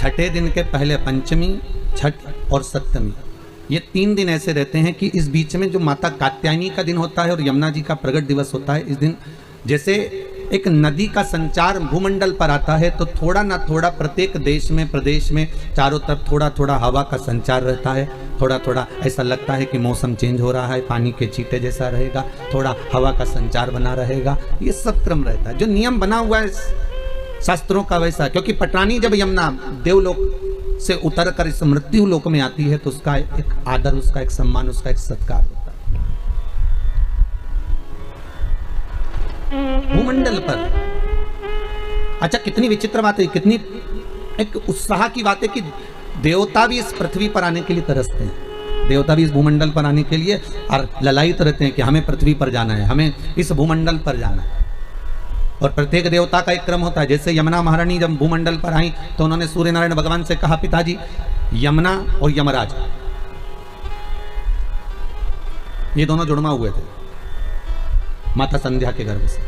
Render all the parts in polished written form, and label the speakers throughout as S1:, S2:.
S1: छठे दिन के पहले पंचमी, छठ और सप्तमी, ये 3 दिन ऐसे रहते हैं कि इस बीच में जो माता कात्यायनी का दिन होता है और यमुना जी का प्रगट दिवस होता है, इस दिन जैसे एक नदी का संचार भूमंडल पर आता है तो थोड़ा ना थोड़ा प्रत्येक देश में, प्रदेश में चारों तरफ थोड़ा थोड़ा हवा का संचार रहता है, थोड़ा थोड़ा ऐसा लगता है कि मौसम चेंज हो रहा है, पानी के छींटे जैसा रहेगा, थोड़ा हवा का संचार बना रहेगा, ये सब क्रम रहता है। जो नियम बना हुआ है शास्त्रों का वैसा, क्योंकि पटरानी जब यमुना देवलोक से उतर कर इस मृत्यु लोक में आती है तो उसका एक आदर, उसका एक सम्मान, उसका एक सत्कार होता है। भूमंडल पर अच्छा, कितनी विचित्र बात है, कितनी एक उत्साह की बात है कि देवता भी इस पृथ्वी पर आने के लिए तरसते हैं, देवता भी इस भूमंडल पर आने के लिए और ललायित रहते हैं कि हमें पृथ्वी पर जाना है, हमें इस भूमंडल पर जाना है। और प्रत्येक देवता का एक क्रम होता है। जैसे यमुना महारानी जब भूमंडल पर आई तो उन्होंने सूर्य नारायण भगवान से कहा, पिताजी यमुना और यमराज ये दोनों जुड़मा हुए थे माता संध्या के गर्भ से।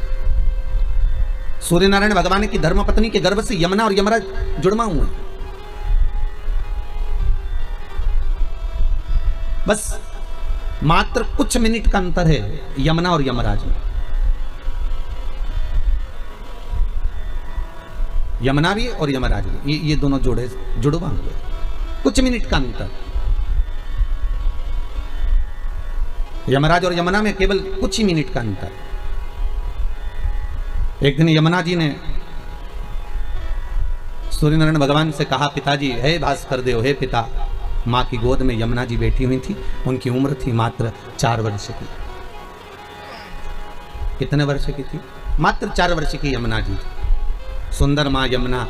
S1: सूर्य नारायण भगवान की धर्मपत्नी के गर्भ से यमुना और यमराज जुड़मा हुए। बस मात्र कुछ मिनट का अंतर है यमुना और यमराज में। यमुना भी और यमराज भी ये दोनों जुड़वा हुए, कुछ मिनट का अंतर। यमराज और यमुना में केवल कुछ ही मिनट का अंतर। एक दिन यमुना जी ने सूर्यनारायण भगवान से कहा, पिताजी, हे भास्कर देव, हे पिता, मां की गोद में यमुना जी बैठी हुई थी, उनकी उम्र थी मात्र 4 वर्ष की। कितने वर्ष की थी? मात्र 4 वर्ष की यमुना जी थी। सुंदर मां यमुना,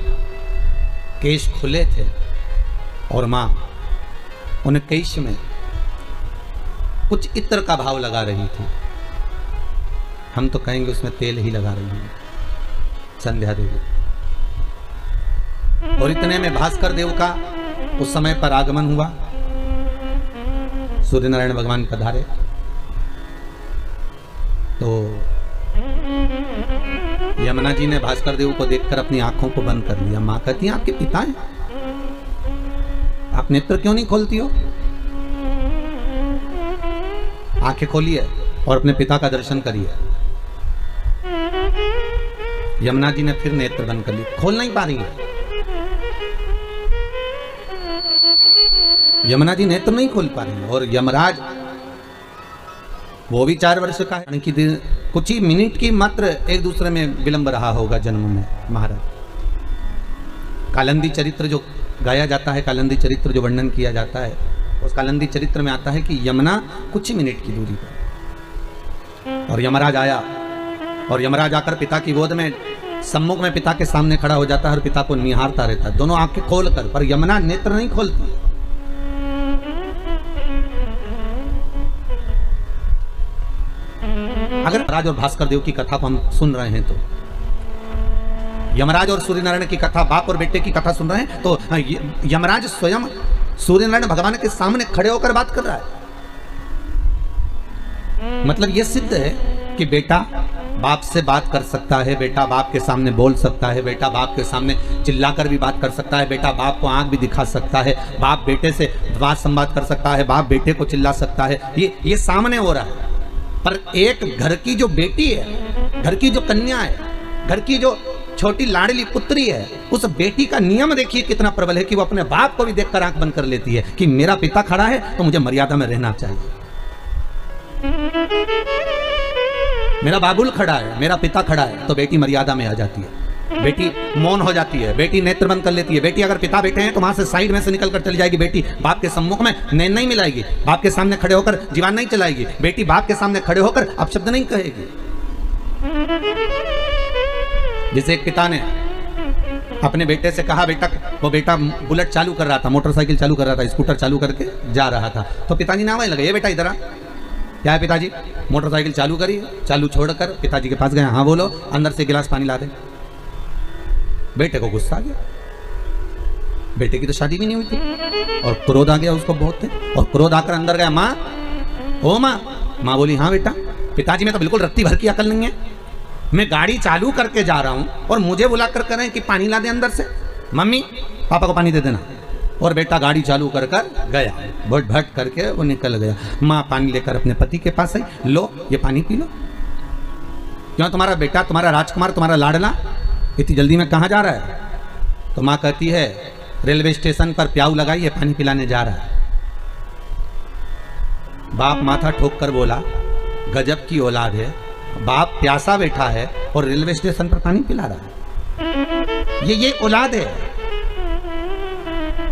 S1: केश खुले थे और मां उन केश में कुछ इत्र का भाव लगा रही थी। हम तो कहेंगे उसमें तेल ही लगा रही है संध्या देवी। और इतने में भास्कर देव का उस समय पर आगमन हुआ। सूर्य नारायण भगवान पधारे तो यमुना जी ने भास्कर देव को देखकर अपनी आंखों को बंद कर लिया। मां कहती है, आपके पिता हैं, आप नेत्र क्यों नहीं खोलती हो? आंखें खोलिए और अपने पिता का दर्शन करिए। यमुना जी ने फिर नेत्र बंद कर लिए, खोल नहीं पा रही है। यमुना जी नेत्र नहीं खोल पा रही है। और यमराज वो भी 4 वर्ष का है कि कुछ ही मिनट की मात्र एक दूसरे में विलंब रहा होगा जन्म में। महाराज कालिंदी चरित्र जो गाया जाता है, कालिंदी चरित्र जो वर्णन किया जाता है, उस कालिंदी चरित्र में आता है कि यमुना कुछ ही मिनट की दूरी पर, और यमराज आया और यमराज आकर पिता की गोद में सम्मुख में पिता के सामने खड़ा हो जाता है और पिता को निहारता रहता है, दोनों आंखें खोलकर। पर यमुना नेत्र नहीं खोलती। अगर यमराज और भास्कर देव की कथा को हम सुन रहे हैं तो, यमराज और सूर्यनारायण की कथा, बाप और बेटे की कथा सुन रहे हैं तो यमराज स्वयं सूर्यनारायण भगवान के सामने खड़े होकर बात कर रहा है। मतलब यह सिद्ध है कि बेटा बाप से बात कर सकता है, बेटा बाप के सामने बोल सकता है, बेटा बाप के सामने चिल्लाकर भी बात कर सकता है, बेटा बाप को आंख भी दिखा सकता है, बाप बेटे से बात संवाद कर सकता है, बाप बेटे को चिल्ला सकता है। ये सामने हो रहा है। पर एक घर की जो बेटी है, घर की जो कन्या है, घर की जो छोटी लाडली पुत्री है, उस बेटी का नियम देखिए कितना प्रबल है कि वो अपने बाप को भी देखकर आंख बंद कर लेती है कि मेरा पिता खड़ा है तो मुझे मर्यादा में रहना चाहिए। मेरा बाबुल खड़ा है, मेरा पिता खड़ा है, तो बेटी मर्यादा में आ जाती है, बेटी मौन हो जाती है, बेटी नेत्र बंद कर लेती है। बेटी अगर पिता बैठे हैं तो वहां से साइड में से निकल कर चली जाएगी। बेटी बाप के सम्मुख में नैन नहीं मिलाएगी, बाप के सामने खड़े होकर जीवान नहीं चलाएगी, बेटी बाप के सामने खड़े होकर अपशब्द नहीं कहेगी। जिसे एक पिता ने अपने बेटे से कहा, बेटा, वो बेटा बुलेट चालू कर रहा था, मोटरसाइकिल चालू कर रहा था, स्कूटर चालू करके जा रहा था, तो पिताजी नाम लगे, ये बेटा इधर आ। क्या है पिताजी? मोटरसाइकिल चालू करी, चालू छोड़कर पिताजी के पास गया, हाँ बोलो, अंदर से गिलास पानी ला दे। बेटे को गुस्सा आ गया, बेटे की तो शादी भी नहीं हुई थी और क्रोध आ गया उसको बहुत थे, और क्रोध आकर अंदर गया, माँ, ओ माँ। माँ बोली, हाँ बेटा। पिताजी में तो बिल्कुल रत्ती भर की अकल नहीं है, मैं गाड़ी चालू करके जा रहा हूं और मुझे बुला कर कह रहे हैं कि पानी ला दे अंदर से। मम्मी पापा को पानी दे देना। और बेटा गाड़ी चालू कर गया, भट भट करके वो निकल गया। माँ पानी लेकर अपने पति के पास आई, लो ये पानी पी लो। क्यों, तुम्हारा बेटा, तुम्हारा राजकुमार, तुम्हारा लाडला इतनी जल्दी में कहाँ जा रहा है? तो माँ कहती है रेलवे स्टेशन पर प्याऊ लगाई है, पानी पिलाने जा रहा है। बाप माथा ठोक कर बोला, गजब की औलाद है, बाप प्यासा बैठा है और रेलवे स्टेशन पर पानी पिला रहा है। ये औलाद है।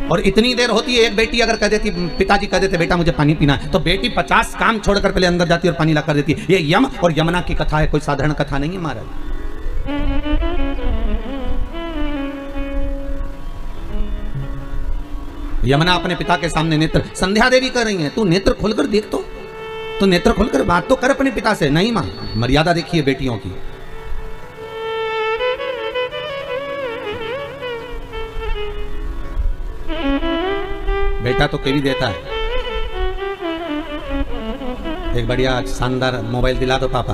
S1: और इतनी देर होती है, एक बेटी अगर कह देती, पिताजी कह देते बेटा मुझे पानी पीना है, तो बेटी 50 काम छोड़कर पहले अंदर जाती और पानी ला कर देती। ये यम और यमुना की कथा है, कोई साधारण कथा नहीं है महाराज। यमुना अपने पिता के सामने नेत्र, संध्या देवी कर रही है, तू नेत्र खोलकर देख, तो नेत्र खोलकर बात तो कर अपने पिता से। नहीं मां, मर्यादा देखिए बेटियों की। बेटा तो केवी देता है, एक बढ़िया शानदार मोबाइल दिला दो पापा,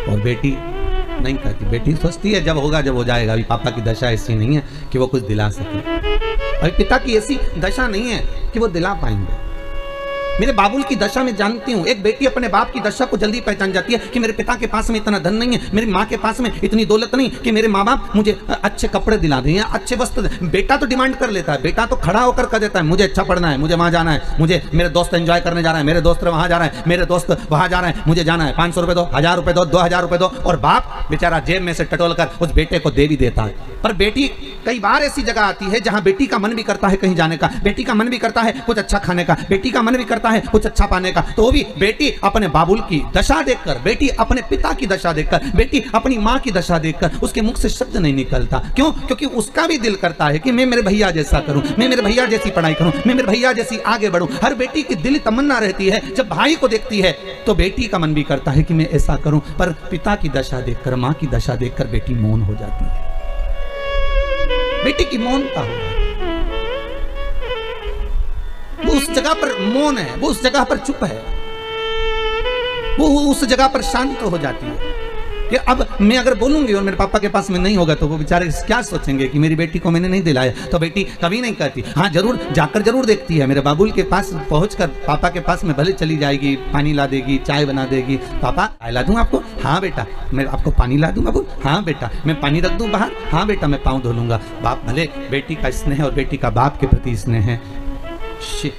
S1: और बेटी नहीं कहती। बेटी सोचती है जब होगा जब हो जाएगा, अभी पापा की दशा ऐसी नहीं है कि वो कुछ दिला सके, अभी पिता की ऐसी दशा नहीं है कि वो दिला पाएंगे। मेरे बाबुल की दशा में जानती हूँ, एक बेटी अपने बाप की दशा को जल्दी पहचान जाती है कि मेरे पिता के पास में इतना धन नहीं है, मेरी माँ के पास में इतनी दौलत नहीं कि मेरे माँ बाप मुझे अच्छे कपड़े दिला दें या अच्छे वस्त्र दें। बेटा तो डिमांड कर लेता है, बेटा तो खड़ा होकर कह देता है मुझे अच्छा पढ़ना है, मुझे वहाँ जाना है, मुझे मेरे दोस्त एंजॉय करने जा रहे हैं, मेरे दोस्त वहाँ जा रहे हैं, मेरे दोस्त वहाँ जा रहे हैं, मुझे जाना है, 500 रुपये दो, 1000 रुपये दो, 2000 रुपये दो। और बाप बेचारा जेब में से टटोल कर उस बेटे को दे भी देता है। पर बेटी कई बार ऐसी जगह आती है जहाँ बेटी का मन भी करता है कहीं जाने का, बेटी का मन भी करता है कुछ अच्छा खाने का, बेटी का मन भी करता है कुछ अच्छा पाने का, तो भी बेटी अपने बाबुल की दशा देखकर, बेटी अपने पिता की दशा देखकर, बेटी अपनी माँ की दशा देखकर उसके मुख से शब्द नहीं निकलता। क्यों? क्योंकि उसका भी दिल करता है कि मैं मेरे भैया जैसा करूं, मैं मेरे भैया जैसी पढ़ाई करूं, मैं मेरे भैया जैसी आगे बढ़ूं। हर बेटी की दिल तमन्ना रहती है, जब भाई को देखती है तो बेटी का मन भी करता है कि मैं ऐसा करूं। पर पिता की दशा देखकर, माँ की दशा देखकर बेटी मौन हो जाती है। बेटी की मौनता हो, वो उस जगह पर मौन है, वो उस जगह पर चुप है, वो उस जगह पर शांत हो जाती है कि अब मैं अगर बोलूंगी और मेरे पापा के पास में नहीं होगा तो वो बेचारे क्या सोचेंगे कि मेरी बेटी को मैंने नहीं दिलाया। तो बेटी कभी नहीं कहती, हाँ जरूर जाकर जरूर देखती है, मेरे बाबुल के पास पहुंचकर पापा के पास में भले चली जाएगी, पानी ला देगी, चाय बना देगी। पापा चाय ला दूं आपको? हाँ बेटा। मैं आपको पानी ला दूं बाबू? हाँ बेटा। मैं पानी रख दूं बाहर? हाँ बेटा। मैं पाँव धो लूंगा। बाप भले बेटी का स्नेह और बेटी का बाप के प्रति स्नेह है।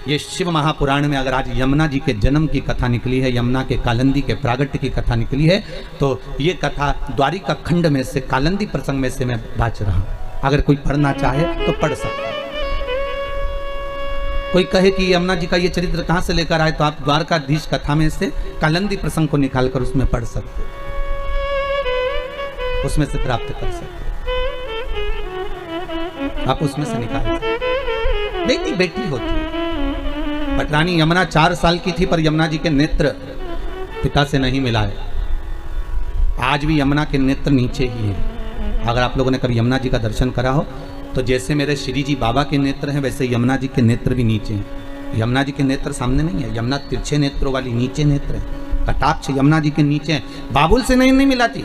S1: ये शिव महापुराण में अगर आज यमुना जी के जन्म की कथा निकली है, यमुना के कालंदी के प्रागट्य की कथा निकली है, तो ये कथा द्वारिका खंड में से कालंदी प्रसंग में से मैं बाच रहा हूं। अगर कोई पढ़ना चाहे तो पढ़ सकता है। कोई कहे कि यमुना जी का ये चरित्र कहां से लेकर आए, तो आप द्वारकाधीश कथा में से कालंदी प्रसंग को निकालकर उसमें पढ़ सकते, उसमें से प्राप्त कर सकते, आप उसमें से निकाल सकते। बेटी बेटी होती है। पटरानी यमुना 4 साल की थी, पर यमुना जी के नेत्र पिता से नहीं मिला है। आज भी यमुना के नेत्र नीचे ही हैं। अगर आप लोगों ने कभी यमुना जी का दर्शन करा हो तो जैसे मेरे श्री जी बाबा के नेत्र हैं, वैसे यमुना जी के नेत्र भी नीचे हैं। यमुना जी के नेत्र सामने नहीं है, यमुना तिरछे नेत्रों वाली नीचे नेत्र है। कटाक्ष यमुना जी के नीचे है। बाबुल से नहीं मिलाती,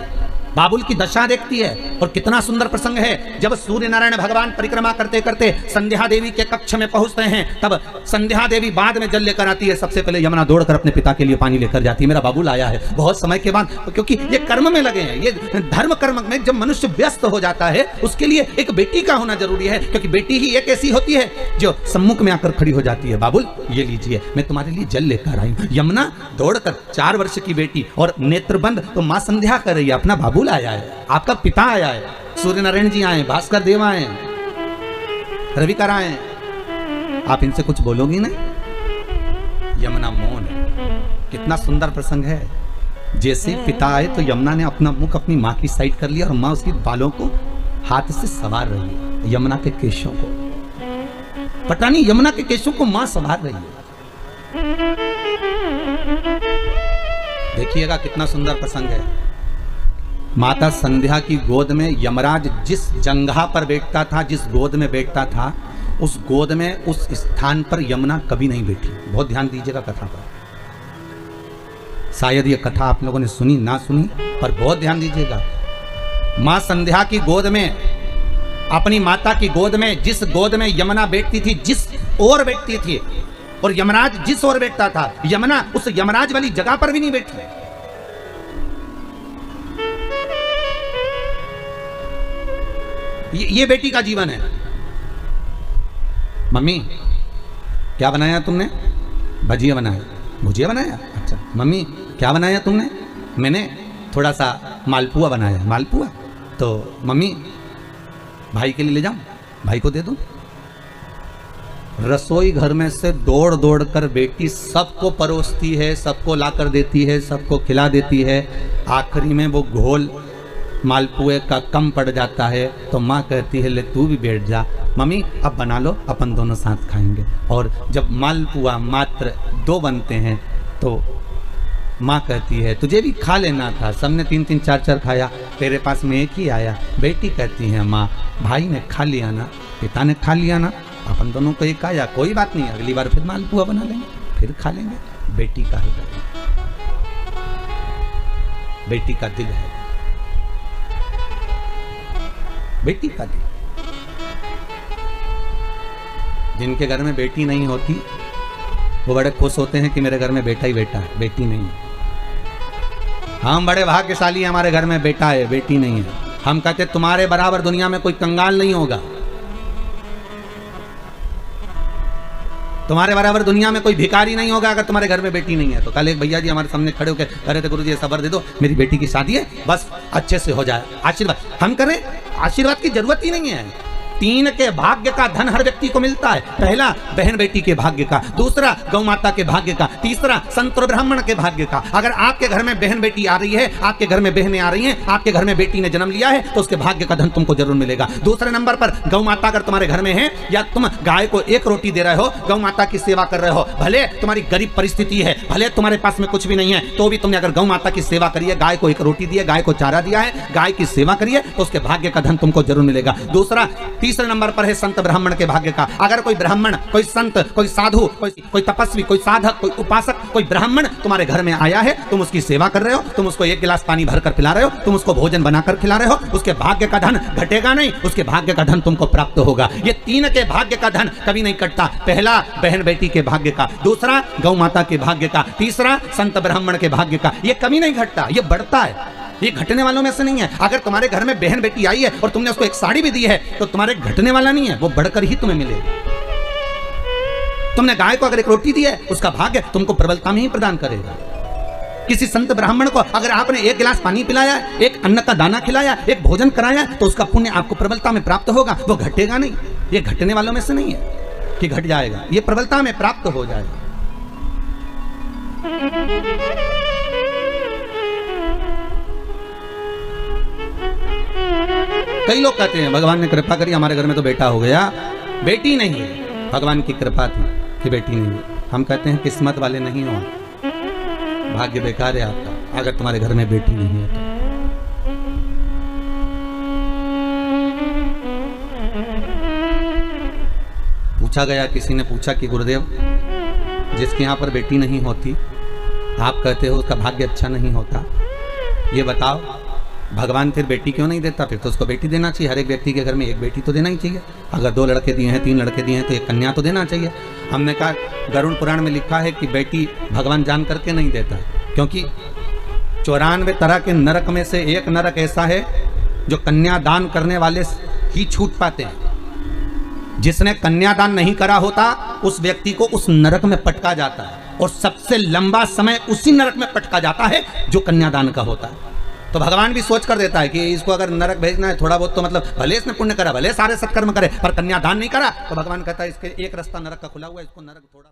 S1: बाबुल की दशा देखती है। और कितना सुंदर प्रसंग है, जब सूर्य नारायण भगवान परिक्रमा करते करते संध्या देवी के कक्ष में पहुंचते हैं, तब संध्या देवी बाद में जल लेकर आती है। सबसे पहले यमुना दौड़कर अपने पिता के लिए पानी लेकर जाती है। मेरा बाबुल आया है बहुत समय के बाद, क्योंकि ये कर्म में लगे हैं, ये धर्म कर्म में जब मनुष्य व्यस्त हो जाता है, उसके लिए एक बेटी का होना जरूरी है, क्योंकि बेटी ही एक ऐसी होती है जो सम्मुख में आकर खड़ी हो जाती है। बाबुल ये लीजिए, मैं तुम्हारे लिए जल लेकर आई हूं। यमुना दौड़कर 4 वर्ष की बेटी और नेत्र बंद, तो मां संध्या कर रही है, अपना बाबुल आया है, आपका पिता आया है, सूर्य नारायण जी आए, भास्कर देव आए, रविकर आए, आप इनसे कुछ बोलोगी नहीं? यमुना मौन है। कितना सुंदर प्रसंग है। जैसे पिता आए तो यमुना ने अपना मुख अपनी माँ की साइड कर लिया और माँ उसकी बालों को हाथ से संवार रही है, यमुना के केशों को। पटानी यमुना के केशों को माँ संवार रही है। देखिएगा कितना सुंदर प्रसंग है। माता संध्या की गोद में यमराज जिस जंघा पर बैठता था, जिस गोद में बैठता था, उस गोद में, उस स्थान पर यमुना कभी नहीं बैठी। बहुत ध्यान दीजिएगा कथा पर। शायद ये कथा आप लोगों ने सुनी ना सुनी, पर बहुत ध्यान दीजिएगा। मां संध्या की गोद में अपनी माता की गोद में, जिस गोद में यमुना बैठती थी, जिस ओर बैठती थी, और यमराज जिस ओर बैठता था, यमुना उस यमराज वाली जगह पर भी नहीं बैठी। ये बेटी का जीवन है। मम्मी क्या बनाया तुमने? भजिया बनाया। भुजिया बनाया? अच्छा। मम्मी क्या बनाया तुमने? मैंने थोड़ा सा मालपुआ बनाया। मालपुआ? तो मम्मी भाई के लिए ले जाऊं, भाई को दे दूं। रसोई घर में से दौड़ दौड़ कर बेटी सबको परोसती है, सबको लाकर देती है, सबको खिला देती है। आखिरी में वो घोल मालपुए का कम पड़ जाता है तो माँ कहती है ले तू भी बैठ जा, मम्मी अब बना लो, अपन दोनों साथ खाएंगे। और जब मालपुआ मात्र 2 बनते हैं तो माँ कहती है तुझे भी खा लेना था, सबने 3-3 4-4 खाया, तेरे पास में एक ही आया। बेटी कहती है माँ भाई ने खा लिया ना, पिता ने खा लिया ना, अपन दोनों को एक आया, कोई बात नहीं, अगली बार फिर मालपुआ बना लेंगे, फिर खा लेंगे। बेटी का हृदय, बेटी का दिल है, बेटी का दिल। जिनके घर में बेटी नहीं होती वो बड़े खुश होते हैं कि मेरे घर में बेटा ही बेटा है, बेटी नहीं है। हम बड़े भाग्यशाली हैं, हमारे घर में बेटा है, बेटी नहीं है। हम कहते तुम्हारे बराबर दुनिया में कोई कंगाल नहीं होगा, तुम्हारे बराबर दुनिया में कोई भिखारी नहीं होगा अगर तुम्हारे घर में बेटी नहीं है। तो कल एक भैया जी हमारे सामने खड़े होकर कह रहे थे गुरुजी सबर दे दो, मेरी बेटी की शादी है, बस अच्छे से हो जाए, आशीर्वाद। हम करें, आशीर्वाद की जरूरत ही नहीं है। 3 के भाग्य का धन हर व्यक्ति को मिलता है। पहला बहन बेटी के भाग्य का, दूसरा गौ माता के भाग्य का, तीसरा संत और ब्राह्मण के भाग्य का। अगर आपके घर में बहन बेटी आ रही है, आपके घर में बहनें आ रही हैं, आपके घर में बेटी ने जन्म लिया है तो उसके भाग्य का धन तुमको जरूर मिलेगा। दूसरे नंबर पर गौ माता अगर तुम्हारे घर में है, या तुम गाय को 1 रोटी दे रहे हो, गौ माता की सेवा कर रहे हो, भले तुम्हारी गरीब परिस्थिति है, भले तुम्हारे पास में कुछ भी नहीं है, तो भी तुमने अगर गौ माता की सेवा करी है, गाय को 1 रोटी दी है, गाय को चारा दिया है, गाय की सेवा करिए तो उसके भाग्य का धन तुमको जरूर मिलेगा। तीसरे नंबर पर है संत ब्राह्मण के भाग्य का। अगर कोई ब्राह्मण, कोई संत, कोई साधु, कोई तपस्वी, कोई साधक, कोई उपासक, कोई ब्राह्मण तुम्हारे घर में आया है, तुम उसकी सेवा कर रहे हो, तुम उसको 1 गिलास पानी भरकर पिला रहे हो, तुम उसको भोजन बनाकर खिला रहे हो, उसके भाग्य का धन घटेगा नहीं, उसके भाग्य का धन तुमको प्राप्त होगा। ये 3 के भाग्य का धन कभी नहीं कटता। पहला बहन बेटी के भाग्य का, दूसरा गौ माता के भाग्य का, तीसरा संत ब्राह्मण के भाग्य का। ये कभी नहीं घटता, ये बढ़ता है, ये घटने वालों में से नहीं है। अगर तुम्हारे घर में बहन बेटी आई है और तुमने उसको 1 साड़ी भी दी है तो तुम्हारे घटने वाला नहीं है, वो बढ़कर ही तुम्हें मिलेगी। तुमने गाय को अगर 1 रोटी दी है, उसका भाग्य तुमको प्रबलता में ही प्रदान करेगा। किसी संत ब्राह्मण को अगर आपने 1 गिलास पानी पिलाया, 1 अन्न का दाना खिलाया, 1 भोजन कराया, तो उसका पुण्य आपको प्रबलता में प्राप्त होगा, वो घटेगा नहीं। ये घटने वालों में से नहीं है कि घट जाएगा, ये प्रबलता में प्राप्त हो जाएगा। कई लोग कहते हैं भगवान ने कृपा करी, हमारे घर में तो बेटा हो गया, बेटी नहीं है, भगवान की कृपा थी कि बेटी नहीं है। हम कहते हैं किस्मत वाले नहीं हो, भाग्य बेकार है आपका अगर तुम्हारे घर में बेटी नहीं है तो। पूछा गया, किसी ने पूछा कि गुरुदेव जिसके यहाँ पर बेटी नहीं होती, आप कहते हो उसका भाग्य अच्छा नहीं होता, ये बताओ भगवान फिर बेटी क्यों नहीं देता? फिर तो उसको बेटी देना चाहिए। हर एक व्यक्ति के घर में 1 बेटी तो देना ही चाहिए। अगर 2 लड़के दिए हैं, 3 लड़के दिए हैं तो 1 कन्या तो देना चाहिए। हमने कहा गरुड़ पुराण में लिखा है कि बेटी भगवान जान करके नहीं देता, क्योंकि 94 तरह के नरक में से एक नरक ऐसा है जो कन्यादान करने वाले ही छूट पाते हैं। जिसने कन्यादान नहीं करा होता उस व्यक्ति को उस नरक में पटका जाता है, और सबसे लंबा समय उसी नरक में पटका जाता है जो कन्यादान का होता है। तो भगवान भी सोच कर देता है कि इसको अगर नरक भेजना है थोड़ा बहुत, तो मतलब भले इसने पुण्य करा, भले सारे सत्कर्म करे, पर कन्यादान नहीं करा, तो भगवान कहता है इसके एक रास्ता नरक का खुला हुआ है, इसको नरक थोड़ा